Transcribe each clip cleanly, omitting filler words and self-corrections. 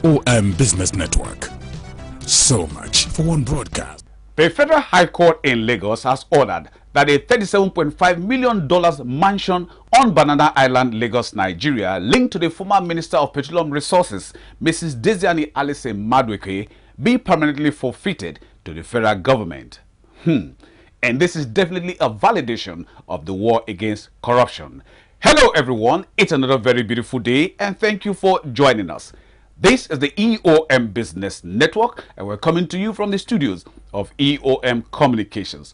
EOM Business Network. So much for one broadcast. The Federal High Court in Lagos has ordered that a $37.5 million mansion on Banana Island, Lagos, Nigeria, linked to the former Minister of Petroleum Resources, Mrs. Desiani Alice Madueke, be permanently forfeited to the federal government. And this is definitely a validation of the war against corruption. Hello everyone, it's another very beautiful day and thank you for joining us. This is the EOM Business Network and we're coming to you from the studios of EOM Communications.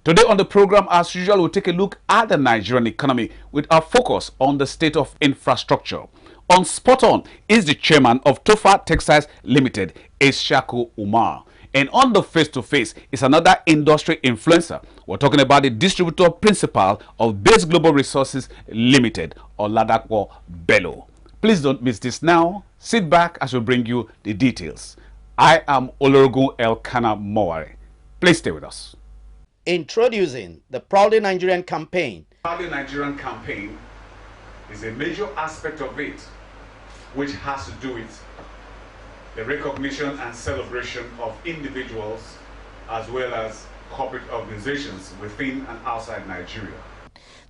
Today on the program, as usual, we'll take a look at the Nigerian economy with our focus on the state of infrastructure. On Spot On is the chairman of Tofa Textiles Limited, Ishaku Umar. And on the face-to-face is another industry influencer. We're talking about the distributor principal of Bace Global Resources Limited, Oladakwo Bello. Please don't miss this now. Sit back as we bring you the details. I am Olorogun Elkanah Moware. Please stay with us. Introducing the Proudly Nigerian campaign. Proudly Nigerian campaign is a major aspect of it, which has to do with the recognition and celebration of individuals as well as corporate organizations within and outside Nigeria.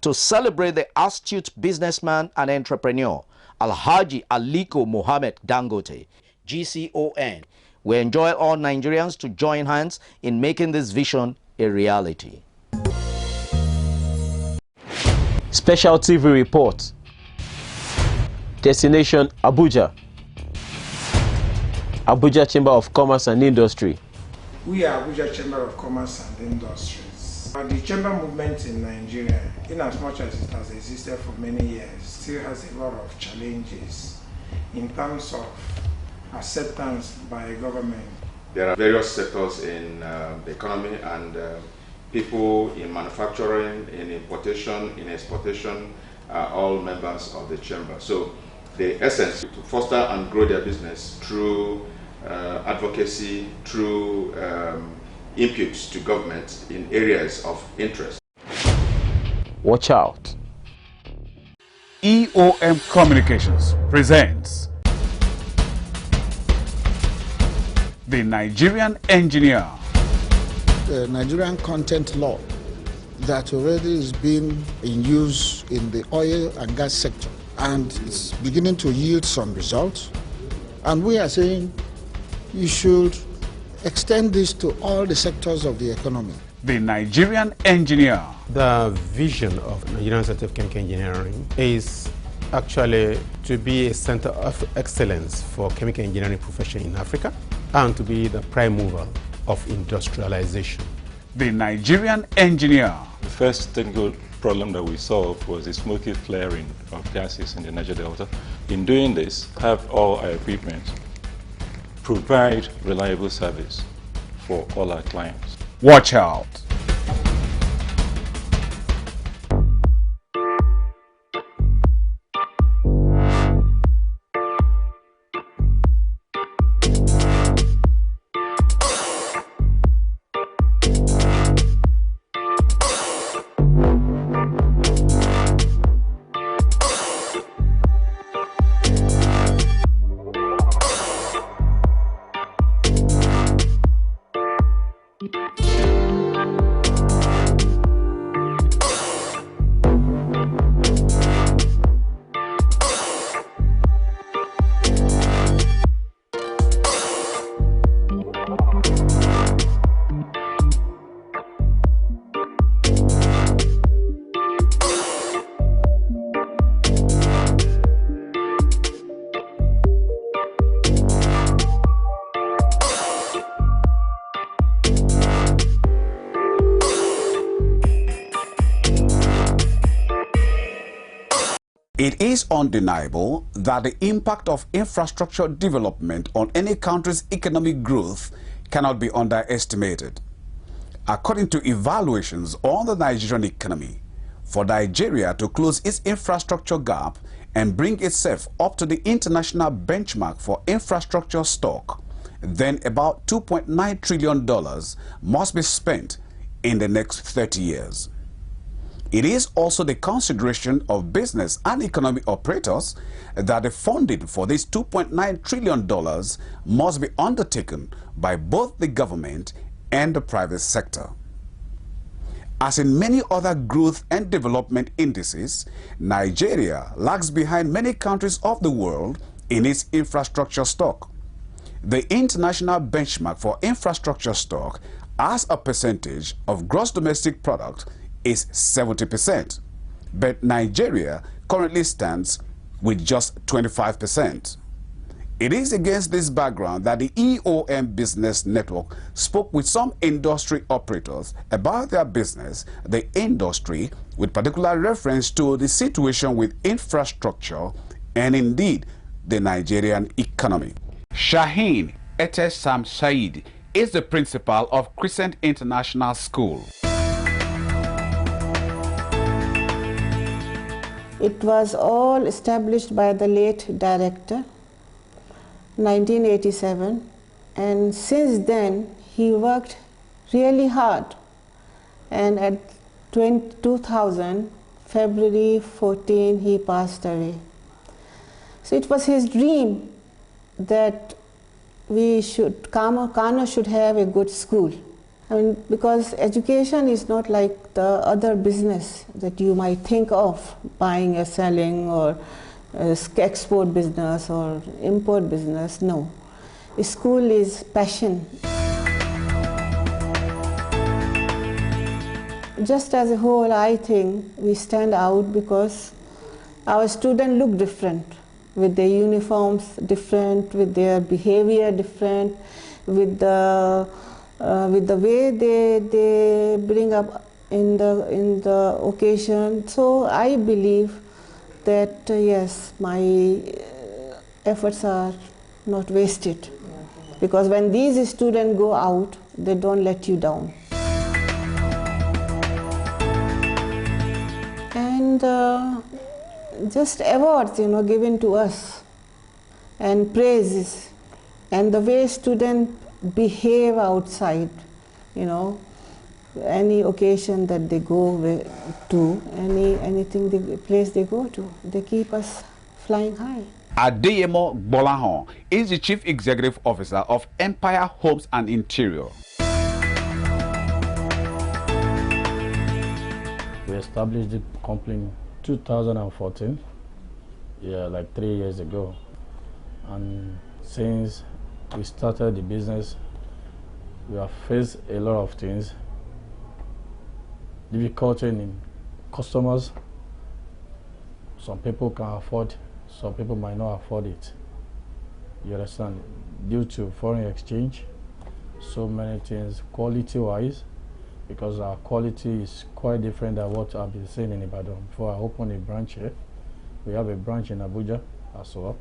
To celebrate the astute businessman and entrepreneur, Alhaji Aliko Mohammed Dangote, GCON, we enjoy all Nigerians to join hands in making this vision a reality. Special TV report. Destination Abuja. Abuja Chamber of Commerce and Industry. We are Abuja Chamber of Commerce and Industries. The chamber movement in Nigeria, in as much as it has existed for many years, still has a lot of challenges in terms of acceptance by government. There are various sectors in the economy and people in manufacturing, in importation, in exportation are all members of the chamber. So the essence is to foster and grow their business through advocacy, through inputs to government in areas of interest. Watch out. EOM Communications presents the Nigerian engineer. The Nigerian content law that already is being in use in the oil and gas sector, and it's beginning to yield some results. And we are saying you should extend this to all the sectors of the economy. The Nigerian engineer. The vision of Nigerian Center of Chemical Engineering is actually to be a center of excellence for chemical engineering profession in Africa and to be the prime mover of industrialization. The Nigerian engineer. The first technical problem that we solved was the smoky flaring of gases in the Niger Delta. In doing this, have all our equipment provide reliable service for all our clients. Watch out. It is undeniable that the impact of infrastructure development on any country's economic growth cannot be underestimated. According to evaluations on the Nigerian economy, for Nigeria to close its infrastructure gap and bring itself up to the international benchmark for infrastructure stock, then about $2.9 trillion must be spent in the next 30 years. It is also the consideration of business and economic operators that the funding for this $2.9 trillion must be undertaken by both the government and the private sector. As in many other growth and development indices, Nigeria lags behind many countries of the world in its infrastructure stock. The international benchmark for infrastructure stock as a percentage of gross domestic product is 70%, but Nigeria currently stands with just 25%. It is against this background that the EOM Business Network spoke with some industry operators about their business, the industry, with particular reference to the situation with infrastructure and indeed the Nigerian economy. Shaheen Etesam Said is the principal of Crescent International School. It was all established by the late director, 1987, and since then he worked really hard, and at 2000, February 14, he passed away. So it was his dream that Kano should have a good school. I mean, because education is not like the other business that you might think of, buying or selling or export business or import business. No, a school is passion. Just as a whole, I think we stand out because our students look different, with their uniforms different, with their behavior different, with the way they bring up in the occasion. So I believe that yes, my efforts are not wasted, because when these students go out, they don't let you down. And just awards, given to us, and praises, and the way students behave outside, any occasion that they go to, anything, place they go to, they keep us flying high. Adeyemo Bolahon is the Chief Executive Officer of Empire Homes and Interior. We established the company in 2014, like 3 years ago. And since we started the business, we have faced a lot of things. Difficulty in customers. Some people can afford, some people might not afford it. You understand? Due to foreign exchange, so many things, quality-wise, because our quality is quite different than what I've been seeing in Ibadan. Before I opened a branch here, we have a branch in Abuja as well.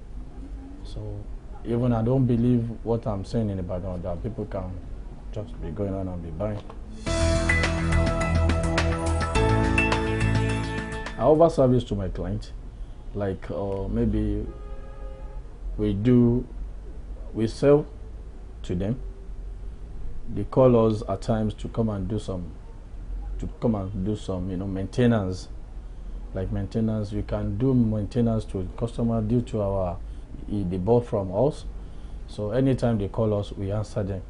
So even I don't believe what I'm saying in Ibadan, that people can just be going on and be buying. I offer service to my client, like maybe we sell to them. They call us at times to come and do some, maintenance. Like maintenance, we can do maintenance to a customer due to they bought from us. So anytime they call us, we answer them.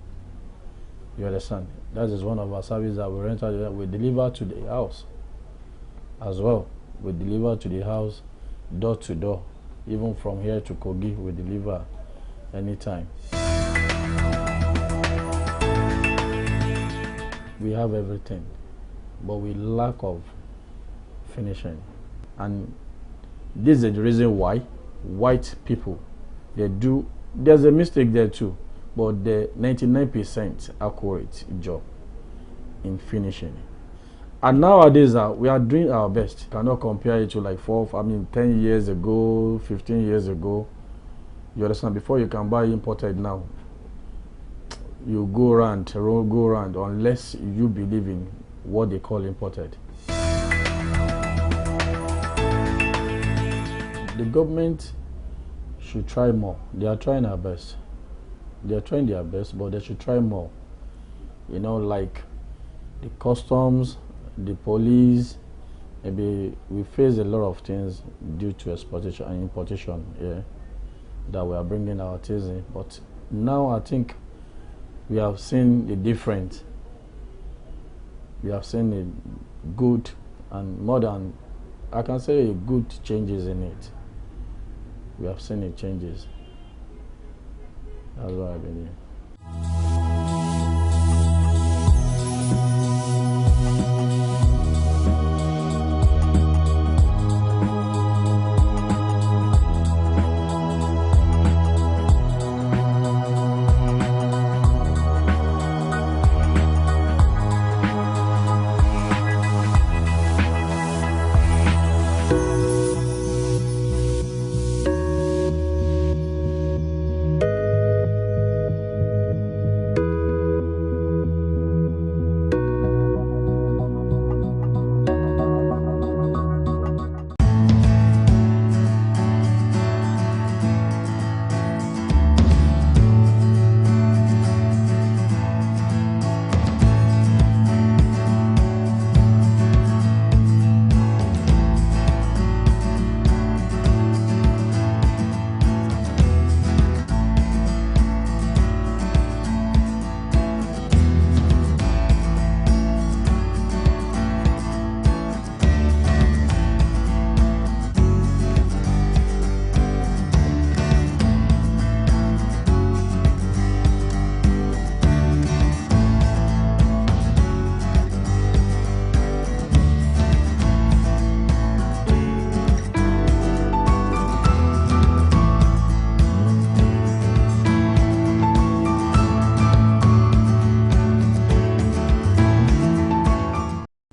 You understand? That is one of our services that we render. We deliver to the house as well. We deliver to the house, door to door. Even from here to Kogi, we deliver anytime. We have everything, but we lack of finishing. And this is the reason why white people, there's a mistake there too, but the 99% accurate job in finishing. And nowadays, we are doing our best. Cannot compare it to like 10 years ago, 15 years ago. You understand? Before you can buy imported now, you go around, unless you believe in what they call imported. The government should try more. They are trying their best. They are trying their best, but they should try more. Like the customs, the police, maybe we face a lot of things due to exportation and importation, yeah, that we are bringing our things in. But now I think we have seen the different. We have seen a good and more than, I can say, good changes in it. We have seen the changes. That's what I believe.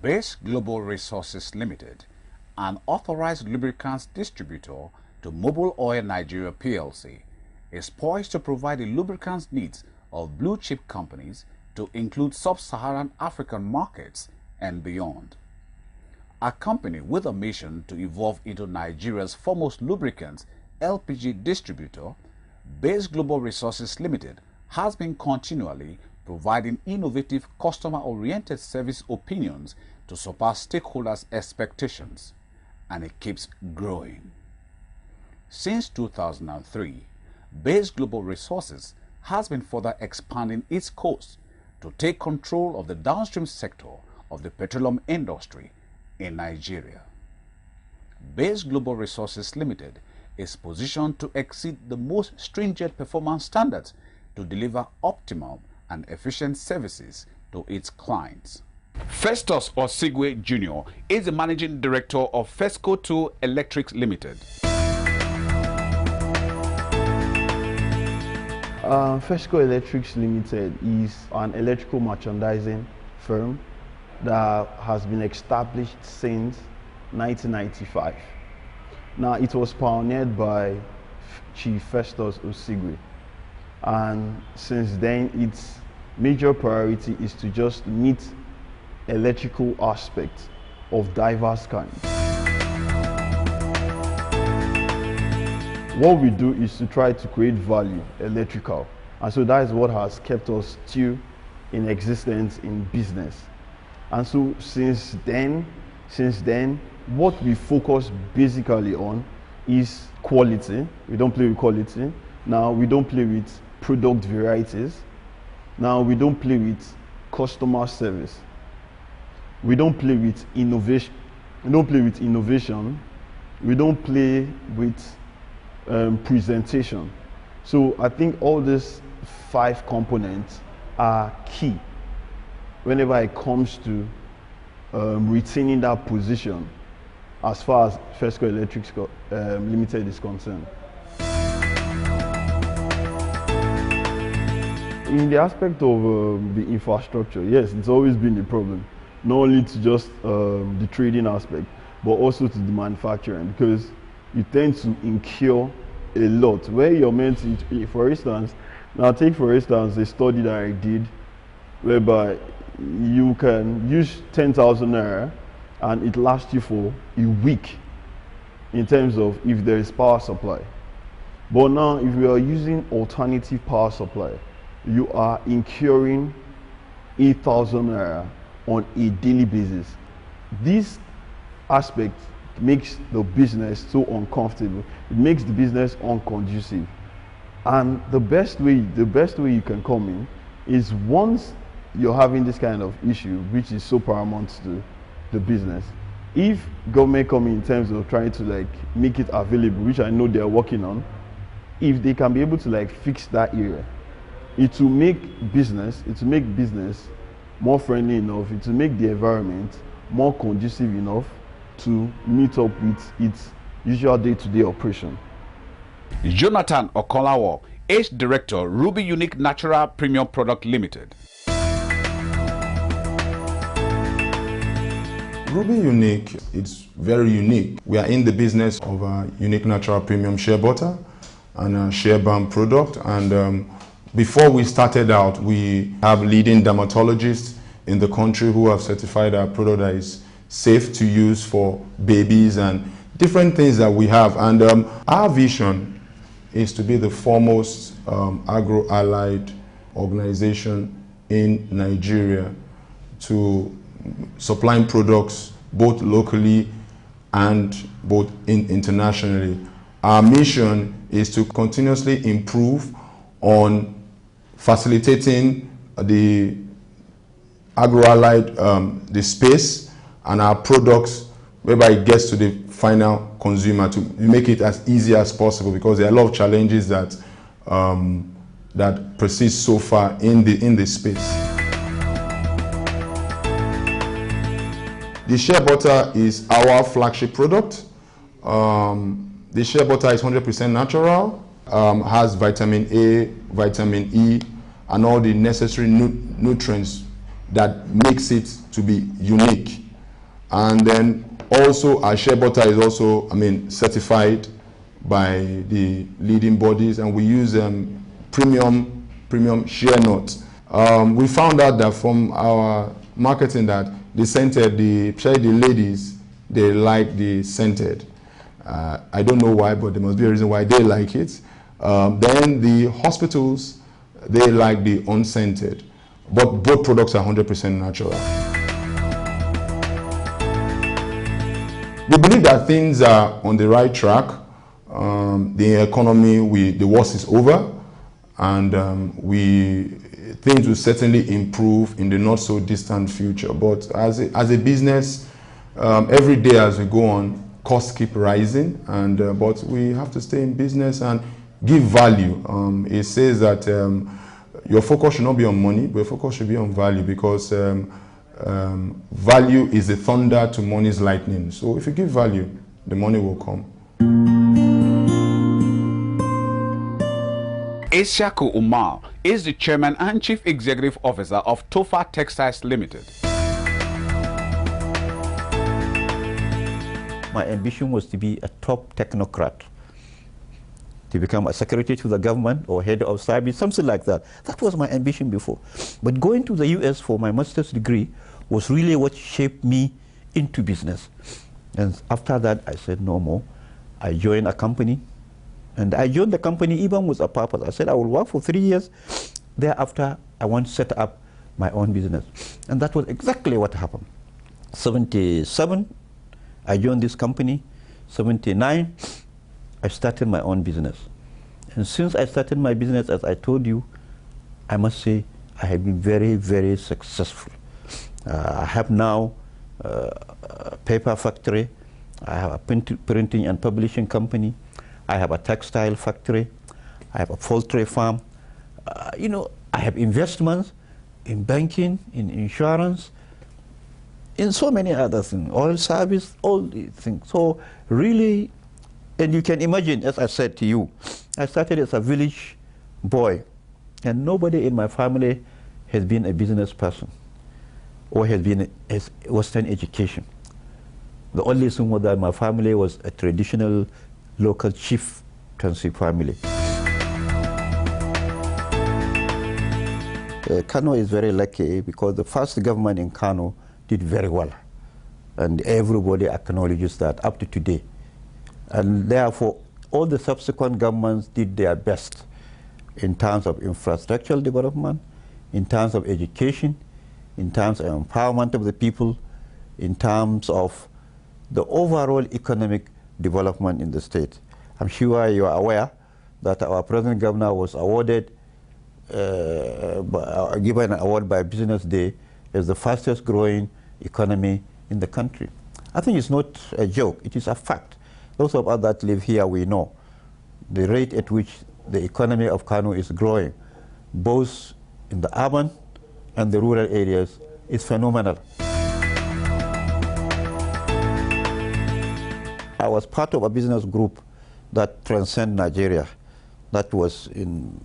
Bace Global Resources Limited, an authorized lubricants distributor to Mobil Oil Nigeria PLC, is poised to provide the lubricants needs of blue-chip companies to include sub-Saharan African markets and beyond. A company with a mission to evolve into Nigeria's foremost lubricants LPG distributor, Bace Global Resources Limited has been continually providing innovative customer-oriented service opinions to surpass stakeholders' expectations, and it keeps growing. Since 2003, Bace Global Resources has been further expanding its course to take control of the downstream sector of the petroleum industry in Nigeria. Bace Global Resources Limited is positioned to exceed the most stringent performance standards to deliver optimal and efficient services to its clients. Festus Osigwe Jr. is the managing director of Fesko to ELECTRIKS Limited. Fesko ELECTRIKS Limited is an electrical merchandising firm that has been established since 1995. Now, it was pioneered by Chief Festus Osigwe, and since then its major priority is to just meet electrical aspects of diverse kinds. What we do is to try to create value, electrical, and so that is what has kept us still in existence in business. And so since then, what we focus basically on is quality. We don't play with quality. Now, we don't play with product varieties. Now, we don't play with customer service. We don't play with innovation. We don't play with innovation. We don't play with presentation. So I think all these 5 components are key whenever it comes to retaining that position as far as Fesko ELECTRIKS Limited is concerned. In the aspect of the infrastructure, yes, it's always been a problem. Not only to just the trading aspect, but also to the manufacturing, because you tend to incur a lot where you're meant to, for instance, now take for instance a study that I did whereby you can use 10,000 naira and it lasts you for a week in terms of if there is power supply. But now if you are using alternative power supply, you are incurring 8,000 naira on a daily basis. This aspect makes the business so uncomfortable. It makes the business unconducive. And the best way you can come in is once you're having this kind of issue, which is so paramount to the business. If government come in terms of trying to like make it available, which I know they're working on, if they can be able to like fix that area, it will make business more friendly enough, it will make the environment more conducive enough to meet up with its usual day-to-day operation. Jonathan Okolawo, Ace Director, Ruby Unique Natural Premium Product Limited. Ruby Unique, it's very unique. We are in the business of a unique natural premium shea butter and a shea balm product. And before we started out, we have leading dermatologists in the country who have certified our product that is safe to use for babies and different things that we have. And our vision is to be the foremost agro-allied organization in Nigeria to supplying products both locally and both internationally. Our mission is to continuously improve on facilitating the agro-allied the space and our products, whereby it gets to the final consumer, to make it as easy as possible, because there are a lot of challenges that that persist so far in the space. The shea butter is our flagship product. The shea butter is 100% natural, has vitamin A, vitamin E, and all the necessary nutrients that makes it to be unique. And then also our shea butter is also, certified by the leading bodies, and we use premium shea nuts. We found out that from our marketing that the scented, especially the ladies, they like the scented. I don't know why, but there must be a reason why they like it. Then the hospitals, they like the unscented. But both products are 100% natural. We believe that things are on the right track. The economy, the worst is over, and things will certainly improve in the not so distant future. But as a business, every day as we go on, costs keep rising, and but we have to stay in business and give value. It says that your focus should not be on money, but your focus should be on value, because value is the thunder to money's lightning. So if you give value, the money will come. Isiaku Umar is the Chairman and Chief Executive Officer of Tofa Textiles Limited. My ambition was to be a top technocrat, to become a secretary to the government or head of service, something like that. That was my ambition before. But going to the US for my master's degree was really what shaped me into business. And after that, I said no more. I joined a company. And I joined the company even with a purpose. I said I will work for 3 years. Thereafter, I want to set up my own business. And that was exactly what happened. 77, I joined this company. 79, I started my own business. And since I started my business, as I told you, I must say I have been very, very successful. I have now a paper factory. I have a printing and publishing company. I have a textile factory. I have a poultry farm. I have investments in banking, in insurance, in so many other things, oil service, all these things. So really, and you can imagine, as I said to you, I started as a village boy, and nobody in my family has been a business person or has been a Western education. The only thing was that my family was a traditional local chieftaincy family. Kano is very lucky because the first government in Kano did very well, and everybody acknowledges that up to today. And therefore, all the subsequent governments did their best in terms of infrastructural development, in terms of education, in terms of empowerment of the people, in terms of the overall economic development in the state. I'm sure you are aware that our present governor was awarded, given an award by Business Day as the fastest growing economy in the country. I think it's not a joke, it is a fact. Those of us that live here, we know the rate at which the economy of Kano is growing, both in the urban and the rural areas, is phenomenal. I was part of a business group that transcends Nigeria, that was in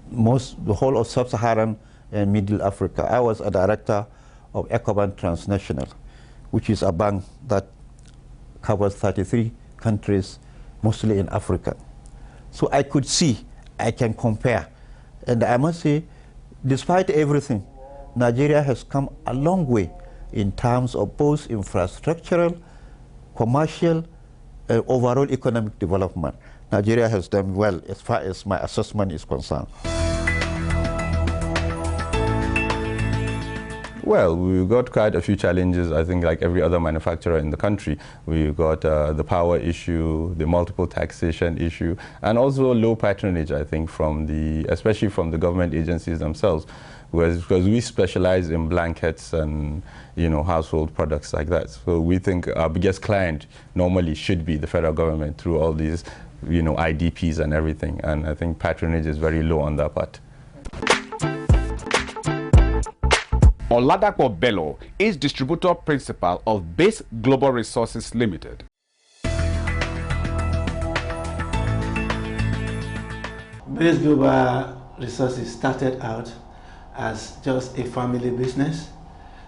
the whole of sub-Saharan and Middle Africa. I was a director of Ecobank Transnational, which is a bank that covers 33 countries, mostly in Africa. So I could see, I can compare. And I must say, despite everything, Nigeria has come a long way in terms of both infrastructural, commercial, and overall economic development. Nigeria has done well as far as my assessment is concerned. Well, we've got quite a few challenges, I think, like every other manufacturer in the country. We've got the power issue, the multiple taxation issue, and also low patronage, I think, especially from the government agencies themselves, because we specialize in blankets and, household products like that. So we think our biggest client normally should be the federal government through all these, IDPs and everything. And I think patronage is very low on that part. Oladapo Bello is distributor principal of Bace Global Resources Limited. Bace Global Resources started out as just a family business,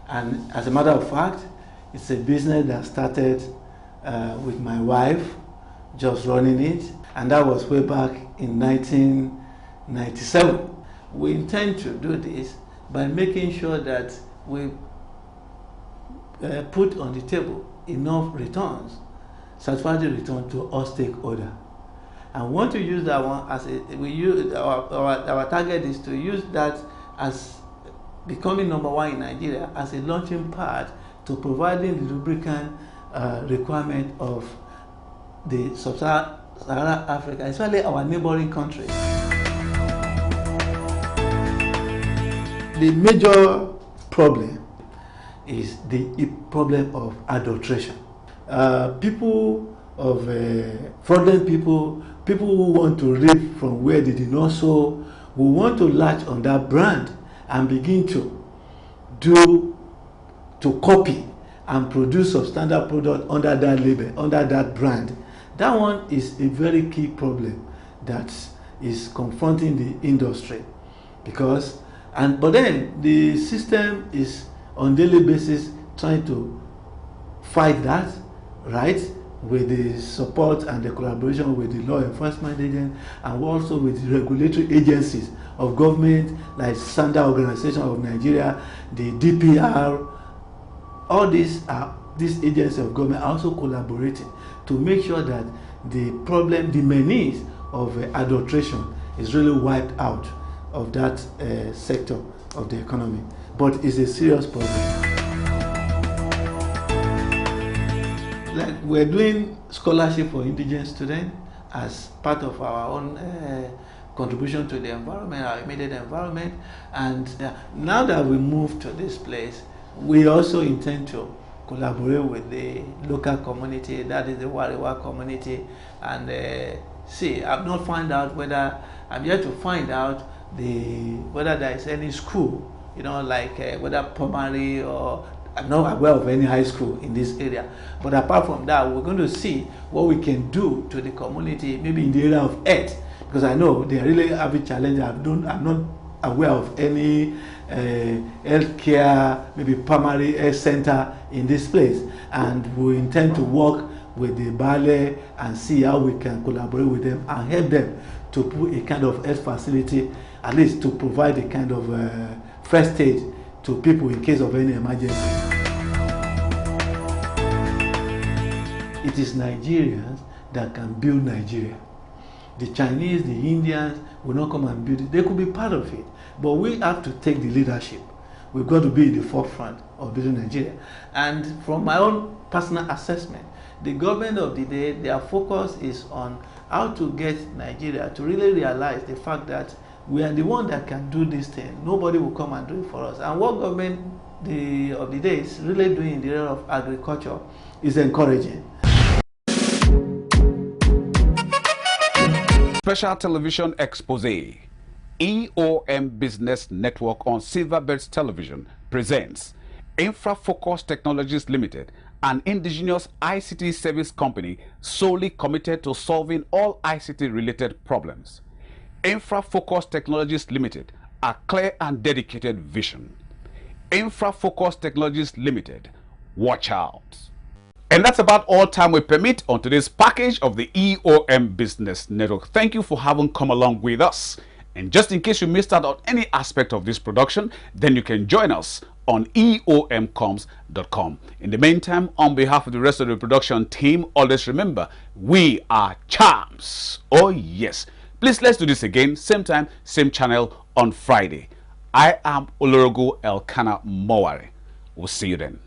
and as a matter of fact, it's a business that started with my wife just running it, and that was way back in 1997. We intend to do this by making sure that we put on the table enough returns, satisfactory return to all stakeholders. And we want to use that one as our target is to use that as becoming #1 in Nigeria as a launching pad to providing the lubricant requirement of the sub-Saharan Africa, especially our neighboring countries. The major problem is the problem of adulteration. People of fraudulent people who want to reap from where they did not sow, will want to latch on that brand and begin to copy and produce substandard product under that label, under that brand. That one is a very key problem that is confronting the industry, but then the system is on daily basis trying to fight that, right, with the support and the collaboration with the law enforcement agents and also with the regulatory agencies of government like Standard Organization of Nigeria, the DPR. All these agencies of government are also collaborating to make sure that the menace of adulteration is really wiped out of that sector of the economy. But it's a serious problem. Like we're doing scholarship for indigenous students as part of our own contribution to the environment, our immediate environment. And now that we moved to this place, we also intend to collaborate with the local community, that is the Wariwa community, and see, I'm yet to find out whether there is any school, whether primary or I'm not aware of any high school in this area. But apart from that, we're going to see what we can do to the community, maybe in the area of health, because I know they really have a challenge. I'm not aware of any healthcare, maybe primary health center in this place. And we intend to work with the Bale and see how we can collaborate with them and help them to put a kind of health facility, at least to provide a kind of first aid to people in case of any emergency. It is Nigerians that can build Nigeria. The Chinese, the Indians will not come and build it. They could be part of it, but we have to take the leadership. we've got to be in the forefront of building Nigeria. And from my own personal assessment, the government of the day, their focus is on how to get Nigeria to really realize the fact that we are the one that can do this thing. Nobody will come and do it for us. And what government of the day is really doing in the area of agriculture is encouraging. Special television expose. EOM Business Network on Silverbirds Television presents InfraFocus Technologies Limited, an indigenous ICT service company solely committed to solving all ICT-related problems. InfraFocus Technologies Limited, a clear and dedicated vision. InfraFocus Technologies Limited, watch out. And that's about all time we permit on today's package of the EOM Business Network. Thank you for having come along with us. And just in case you missed out on any aspect of this production, then you can join us on eomcoms.com. In the meantime, on behalf of the rest of the production team, always remember, we are champs. Oh yes. Please, let's do this again, same time, same channel on Friday. I am Olorogo Elkanah Mowari. We'll see you then.